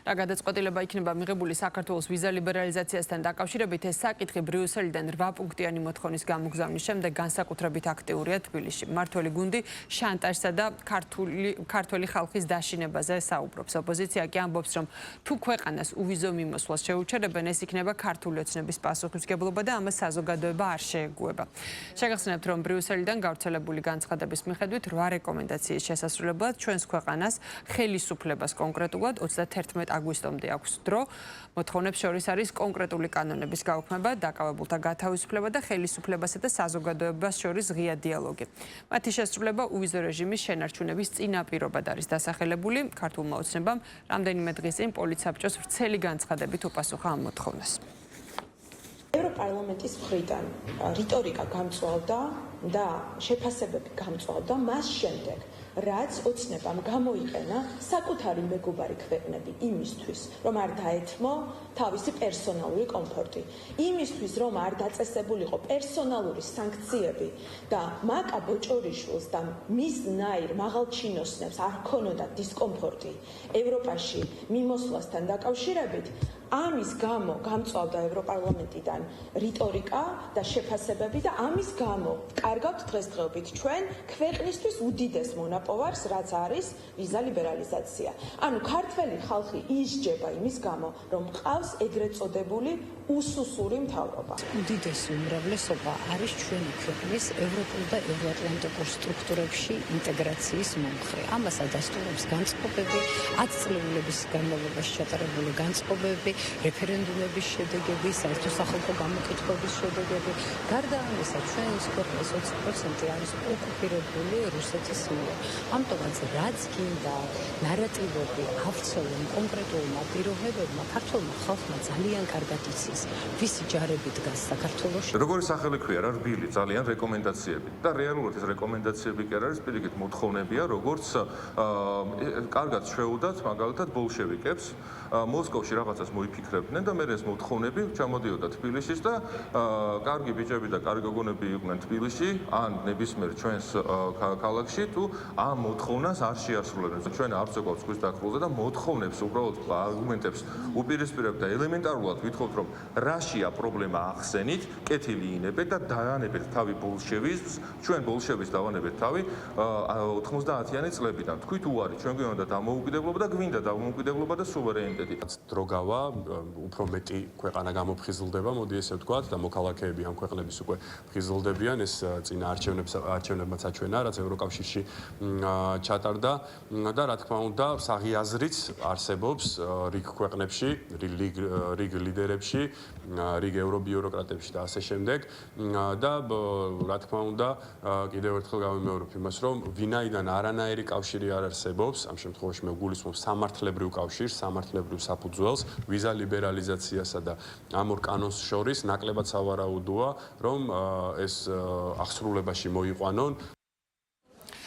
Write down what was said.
რა გადაწყვეტილება იქნება მიღებული საქართველოს ვიზა ლიბერალიზაციასთან დაკავშირებით, ეს საკითხი ბრიუსელიდან 8 პუნქტიანი მოთხოვნის გამოგზავნის შემდეგ განსაკუთრებით აქტიურია თბილისში. მმართველი გუნდი შანტაჟსა და ქართველი ხალხის დაშინებაზე საუბრობს. ოპოზიცია კი ამბობს, რომ თუ ქვეყანას უვიზო მიმოსვლას შეუჩერებენ, ეს იქნება ქართული ოცნების პასუხისმგებლობა და ამას საზოგადოება არ შეეგუება. შეგახსენებთ, რომ ბრიუსელიდან გავრცელებული განცხადების მიხედვით 8 რეკომენდაციის შესასრულებლად ჩვენს ქვეყანას ხელისუფლებას კონკრეტულად 31 აგვისტომდე აქვს დრო. მოთხოვნებს შორის არის კონკრეტული კანონების გაუქმება, დაკავებულთა გათავისუფლება და ხელისუფლებასა და საზოგადოებას შორის ღია დიალოგი. მათი შესრულება უვიზო რეჟიმის შენარჩუნების წინაპირობად არის დასახელებული. ქართულმა ოცნებამ რამდენიმე დღის წინ პოლიცსაბჭოს ვრცელი განცხადებით უპასუხა ამ მოთხოვნას. ევროპარლამენტის მხრიდან რიტორიკა გამწვავდა და შეფასებები გამწვავდა მას შემდეგ, რაც ოცნებამ გამოიყენა საკუთარი მეგობარი ქვეყნები იმისთვის, რომ არ დაეთმო თავისი პერსონალური კომფორტი, იმისთვის, რომ არ დაწესებულიყო პერსონალური სანქციები და მაკა ბოჭორიშვილს და მის ნაირ მაღალჩინოსნებს არ ჰქონოდათ დისკომფორტი ევროპაში მიმოსვლასთან დაკავშირებით. ამის გამო გამწვავდა ევროპარლამენტიდან რიტორიკა და შეფასებები და ამის გამო კარგავთ დღესდღეობით ჩვენ ქვეყნისთვის უდიდეს მონაპოვარს, რაც არის ვიზა ლიბერალიზაცია. ანუ ქართველი ხალხი ისჯება იმის გამო, რომ ყავს ეგრეთ წოდებული უსუსური მთავრობა. უდიდესი უმრავლესობა არის ჩვენი ქვეყნის ევროპულ და ევროატლანტიკურ სტრუქტურებში ინტეგრაციის მომხრე. ამას ადასტურებს განწყობები, 10 წლების განმავლობაში ჩატარებული განწყობები, რეფერენდუმების შედეგები, საერთო სახალხო გამოკითხვების შედეგები. გარდა ამისა, ჩვენს ქვეყნის 20% არის ოკუპირებული რუსეთის მიერ. ამიტომაც რაც გინდა ნარატივები ავრცელონ კონკრეტულმა პიროვნებებმა, ქართულმა ხალხმა ძალიან კარგად იცის, ვისი ჯარები დგას საქართველოში. როგორი სახელი ქვია რა რბილი ძალიან რეკომენდაციები და რეალურად ეს რეკომენდაციები კი არ არის პირიქით მოთხოვნებია, როგორც კარგად შეუდათ მაგალითად ბოლშევიკებს მოსკოვში რაღაცას მოიფიქრებდნენ და მე ეს მოთხოვნები ჩამოდიოდა თბილისში და კარგი ბიჭები და კარგი გოგონები იყვნენ თბილისში ან ნებისმიერ ჩვენს ქალაქში თუ ამ მოთხოვნას არ შეასრულებენ. ჩვენ არ ვწევთ ხვის დაკრულზე და მოთხოვნებს უბრალოდ არგუმენტებს უპირისპირებთ და ელემენტარულად ვითხოვთ, რომ რაშია პრობლემა ახსენით, კეთილი ინებეთ და დაანებეთ თავი ბოლშევიზმს, ჩვენ ბოლშევიზმს დავანებეთ თავი 90-იანი წლებიდან. თქვით უარი, ჩვენ გვინდა დამოუკიდებლობა და გვინდა დამოუკიდებლობა და სუვერენიტეტი. დრო გავა, უფრო მეტი ქვეყანა გამოფხიზლდება, მოდი ესე ვთქვათ, და მოქალაქეები ამ ქვეყნების უკვე ფხიზლდებიან, ეს წინა არჩევნებმაც აჩვენა, რაც ევროკავშირში ჩატარდა და რა თქმა უნდა, საღიაზრიც არსებობს რიგ ქვეყნებში, რიგ ლიდერებში, რიგ ევრობიუროკრატებში და ასე შემდეგ და რა თქმა უნდა, კიდევ ერთხელ გავიმეორებ იმას, რომ ვინაიდან არანაირი კავშირი არ არსებობს, ამ შემთხვევაში მე გულისხმობ სამართლებრივ კავშირს, სამართლებრივ საფუძველს, ვიზა ლიბერალიზაციასა და ამ ორ კანონს შორის ნაკლებად სავარაუდოა, რომ ეს აღსრულებაში მოიყვანონ.